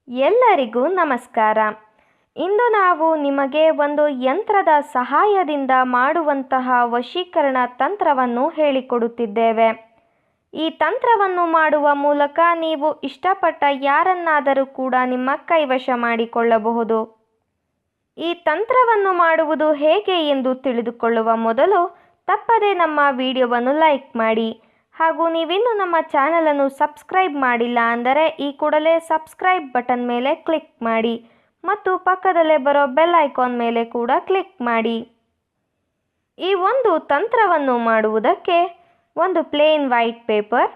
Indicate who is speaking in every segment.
Speaker 1: ಎಲ್ಲರಿಗೂ ನಮಸ್ಕಾರ. ಇಂದು ನಾವು ನಿಮಗೆ ಒಂದು ಯಂತ್ರದ ಸಹಾಯದಿಂದ ಮಾಡುವಂತಹ ವಶೀಕರಣ ತಂತ್ರವನ್ನು ಹೇಳಿಕೊಡುತ್ತಿದ್ದೇವೆ. ಈ ತಂತ್ರವನ್ನು ಮಾಡುವ ಮೂಲಕ ನೀವು ಇಷ್ಟಪಟ್ಟ ಯಾರನ್ನಾದರೂ ಕೂಡ ನಿಮ್ಮ ಕೈವಶ ಮಾಡಿಕೊಳ್ಳಬಹುದು. ಈ ತಂತ್ರವನ್ನು ಮಾಡುವುದು ಹೇಗೆ ಎಂದು ತಿಳಿದುಕೊಳ್ಳುವ ಮೊದಲು ತಪ್ಪದೆ ನಮ್ಮ ವಿಡಿಯೋವನ್ನು ಲೈಕ್ ಮಾಡಿ. ಹಾಗೂ ನೀವಿನ್ನೂ ನಮ್ಮ ಚಾನಲನ್ನು ಸಬ್ಸ್ಕ್ರೈಬ್ ಮಾಡಿಲ್ಲ ಅಂದರೆ ಈ ಕೂಡಲೇ ಸಬ್ಸ್ಕ್ರೈಬ್ ಬಟನ್ ಮೇಲೆ ಕ್ಲಿಕ್ ಮಾಡಿ ಮತ್ತು ಪಕ್ಕದಲ್ಲೇ ಬರೋ ಬೆಲ್ ಐಕಾನ್ ಮೇಲೆ ಕೂಡ ಕ್ಲಿಕ್ ಮಾಡಿ. ಈ ಒಂದು ತಂತ್ರವನ್ನು ಮಾಡುವುದಕ್ಕೆ ಒಂದು ಪ್ಲೇನ್ ವೈಟ್ ಪೇಪರ್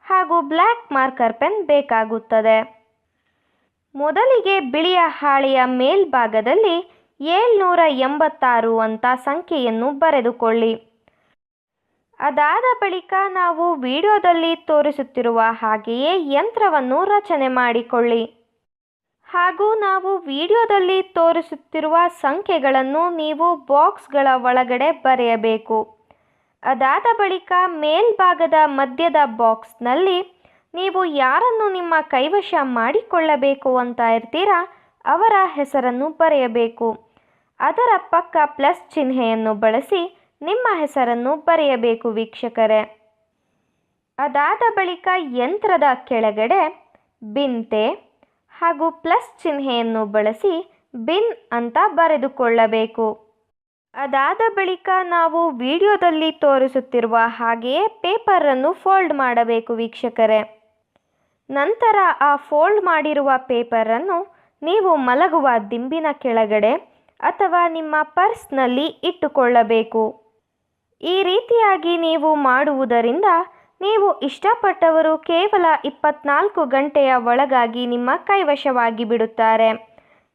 Speaker 1: ಹಾಗೂ ಬ್ಲ್ಯಾಕ್ ಮಾರ್ಕರ್ ಪೆನ್ ಬೇಕಾಗುತ್ತದೆ. ಮೊದಲಿಗೆ ಬಿಳಿಯ ಹಾಳೆಯ ಮೇಲ್ಭಾಗದಲ್ಲಿ 786 ಅಂತ ಸಂಖ್ಯೆಯನ್ನು ಬರೆದುಕೊಳ್ಳಿ. ಅದಾದ ಬಳಿಕ ನಾವು ವಿಡಿಯೋದಲ್ಲಿ ತೋರಿಸುತ್ತಿರುವ ಹಾಗೆಯೇ ಯಂತ್ರವನ್ನು ರಚನೆ ಮಾಡಿಕೊಳ್ಳಿ. ಹಾಗೂ ನಾವು ವಿಡಿಯೋದಲ್ಲಿ ತೋರಿಸುತ್ತಿರುವ ಸಂಖ್ಯೆಗಳನ್ನು ನೀವು ಬಾಕ್ಸ್ಗಳ ಒಳಗಡೆ ಬರೆಯಬೇಕು. ಅದಾದ ಬಳಿಕ ಮೇಲ್ಭಾಗದ ಮಧ್ಯದ ಬಾಕ್ಸ್ನಲ್ಲಿ ನೀವು ಯಾರನ್ನು ನಿಮ್ಮ ಕೈವಶ ಮಾಡಿಕೊಳ್ಳಬೇಕು ಅಂತ ಇರ್ತೀರಾ ಅವರ ಹೆಸರನ್ನು ಬರೆಯಬೇಕು. ಅದರ ಪಕ್ಕ ಪ್ಲಸ್ ಚಿಹ್ನೆಯನ್ನು ಬಳಸಿ ನಿಮ್ಮ ಹೆಸರನ್ನು ಬರೆಯಬೇಕು ವೀಕ್ಷಕರೇ. ಅದಾದ ಬಳಿಕ ಯಂತ್ರದ ಕೆಳಗಡೆ ಬಿನ್ತೆ ಹಾಗೂ ಪ್ಲಸ್ ಚಿಹ್ನೆಯನ್ನು ಬಳಸಿ ಬಿನ್ ಅಂತ ಬರೆದುಕೊಳ್ಳಬೇಕು. ಅದಾದ ಬಳಿಕ ನಾವು ವಿಡಿಯೋದಲ್ಲಿ ತೋರಿಸುತ್ತಿರುವ ಹಾಗೆಯೇ ಪೇಪರನ್ನು ಫೋಲ್ಡ್ ಮಾಡಬೇಕು ವೀಕ್ಷಕರೇ. ನಂತರ ಆ ಫೋಲ್ಡ್ ಮಾಡಿರುವ ಪೇಪರನ್ನು ನೀವು ಮಲಗುವ ದಿಂಬಿನ ಕೆಳಗಡೆ ಅಥವಾ ನಿಮ್ಮ ಪರ್ಸ್ನಲ್ಲಿ ಇಟ್ಟುಕೊಳ್ಳಬೇಕು. ಈ ರೀತಿಯಾಗಿ ನೀವು ಮಾಡುವುದರಿಂದ ನೀವು ಇಷ್ಟಪಟ್ಟವರು ಕೇವಲ 24 ಗಂಟೆಯ ಒಳಗಾಗಿ ನಿಮ್ಮ ಕೈವಶವಾಗಿ ಬಿಡುತ್ತಾರೆ.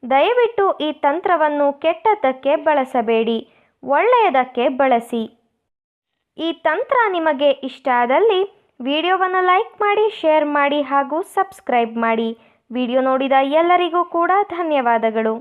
Speaker 1: ದಯವಿಟ್ಟು ಈ ತಂತ್ರವನ್ನು ಕೆಟ್ಟದ್ದಕ್ಕೆ ಬಳಸಬೇಡಿ, ಒಳ್ಳೆಯದಕ್ಕೆ ಬಳಸಿ. ಈ ತಂತ್ರ ನಿಮಗೆ ಇಷ್ಟ ಆದಲ್ಲಿ ವಿಡಿಯೋವನ್ನು ಲೈಕ್ ಮಾಡಿ, ಶೇರ್ ಮಾಡಿ ಹಾಗೂ ಸಬ್ಸ್ಕ್ರೈಬ್ ಮಾಡಿ. ವಿಡಿಯೋ ನೋಡಿದ ಎಲ್ಲರಿಗೂ ಕೂಡ ಧನ್ಯವಾದಗಳು.